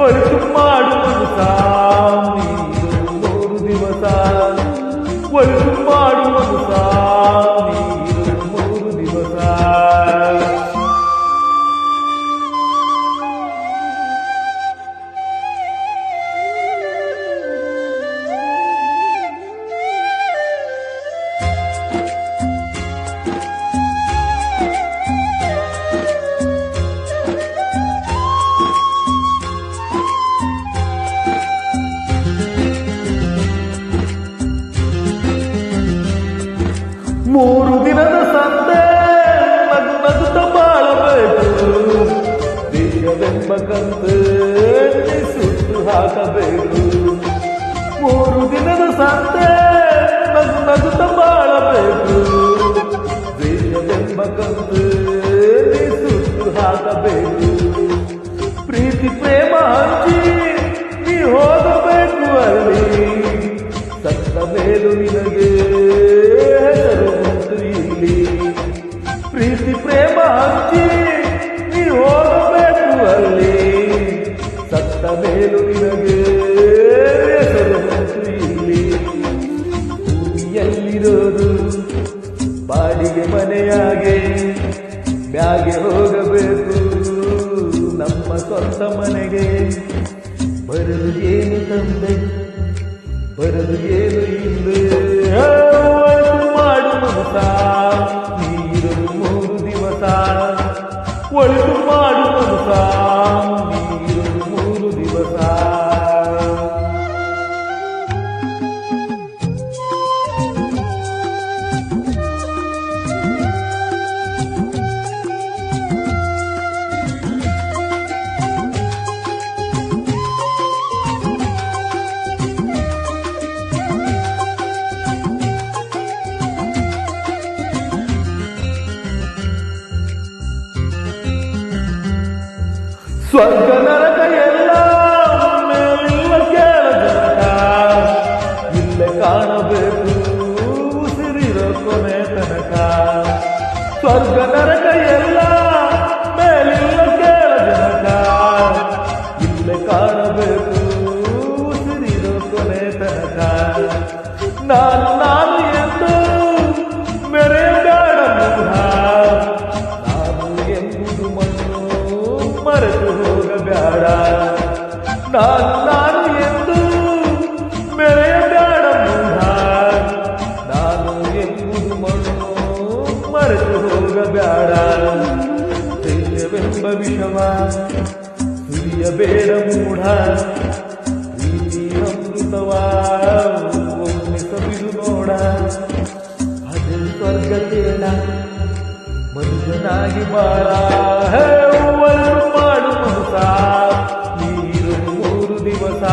ಒಳಿತು ಮಾಡು ಮನಸ ನೀರು 3 ದಿವಸ ಒಳಿತು ಮಾಡು ಮನಸ ನೀರು 3 ದಿವಸ ಮೂರು ದಿನದ ಸಂತೆ ನಗು ನಗುತ್ತ ಬಾಳಬೇಕು ದೇಶವೆಂಬ ಕಂತೆ ಸುಟ್ಟು ಹಾಕಬೇಕು 3 ದಿನದ ಸಂತೆ ನಗು ನಗುತ್ತ ಬಾಳಬೇಕು ದೇಶವೆಂಬ ಕಂತೆ ಸುಟ್ಟು ಹಾಕಬೇಕು ಪ್ರೀತಿ ಪ್ರೇಮ ಹಂಚಿ ನೀ ಹೋಗಬೇಕು ಅಲ್ಲಿ ಸತ್ತ ಮೇಲು ನಿನಗೆ ಪ್ರೀತಿ ಪ್ರೇಮ ಹಂಚಿ ನೀ ಹೋಗಬೇಕು ಅಲ್ಲಿ ಸತ್ತ ಮೇಲು ನಿನಗೆ ಹೆಸರು ಬಂತು ಇಲ್ಲಿ ಭೂಮಿಯಲ್ಲಿರೋದು ಬಾಡಿಗೆ ಮನೆಯಾಗೆ ಮ್ಯಾಗೆ ಹೋಗಬೇಕು ನಮ್ಮ ಸ್ವಂತ ಮನೆಗೆ ಬರಲು ಏನು ತಂದೆ ಬರಲು ಏನು ಹಿಂದೆ ಮಾಡು ಮನಸ ನೀರು 3 ದಿವಸ ಒಳಿತು ಮಾಡು ಮನಸ ನೀರು 3 ದಿವಸ ಸ್ವರ್ಗ ನರಕ ಎಲ್ಲ ಮೇಲಿಲ್ಲ ಕೇಳ ಜನಕ ಇಲ್ಲೇ ಕಾಣಬೇಕು ಉಸಿರಿರೋ ಕೊನೆ ತನಕ ಸ್ವರ್ಗ ನರಕ ಎಲ್ಲ ಮೇಲಿಲ್ಲ ಕೇಳ ಜನಕ ಇಲ್ಲೇ ಕಾಣಬೇಕು ಉಸಿರಿರೋ ಕೊನೆ ತನಕ ನಾನು ನಾನು ಎಂದು ಮೆರೆಯಬೇಡ ಮೂಢ ನಾನು ಎಂಬುದು ಮಣ್ಣು ಮರೆತು ಹೋಗಬೇಡ ನಾನು ನಾನು ಎಂದು ಮೆರೆಯಬೇಡ ಮೂಢ ನಾನು ಎಂಬುದು ಮಣ್ಣು ಮರೆತು ಹೋಗಬೇಡ ದೇಶವೆಂಬ ವಿಷವ ಸುರಿಯಬೇಡ ಮೂಢ ಪ್ರೀತಿ ಅಮೃತವ ಒಮ್ಮೆ ಸವಿದು ನೋಡ ಅದೇ ಸ್ವರ್ಗ ಕೇಳ ಮನುಷ್ಯನಾಗಿ ಬಾಳ ಒಳಿತು ಮಾಡು ಮನಸ ನೀರು 3 ದಿವಸ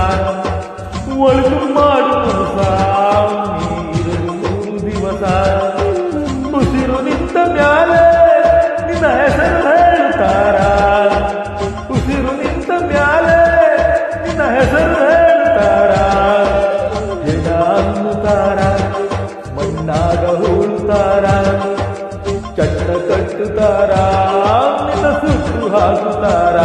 ಒಳಿತು ಮಾಡು ಮನಸ ನೀರು 3 ದಿವಸ ಉಸಿರು ನಿಂತ ಮ್ಯಾಲೆ ನಿನ್ನ ಹೆಸರು ಹೇಳುತ್ತಾರ ಉಸಿರು ನಿಂತ ಮ್ಯಾಲೆ ನಿನ್ನ ಹೆಸರು ಹೇಳುತ್ತಾರ ಜನ ಅನ್ನುತ್ತಾರ ಮಣ್ಣಾಗ ಹೂಳುತ್ತಾರ ಚಟ್ಟ ಕಟ್ಟುತ್ತಾರ ನಿನ್ನ ಸುಟ್ಟು ಹಾಕುತ್ತಾರ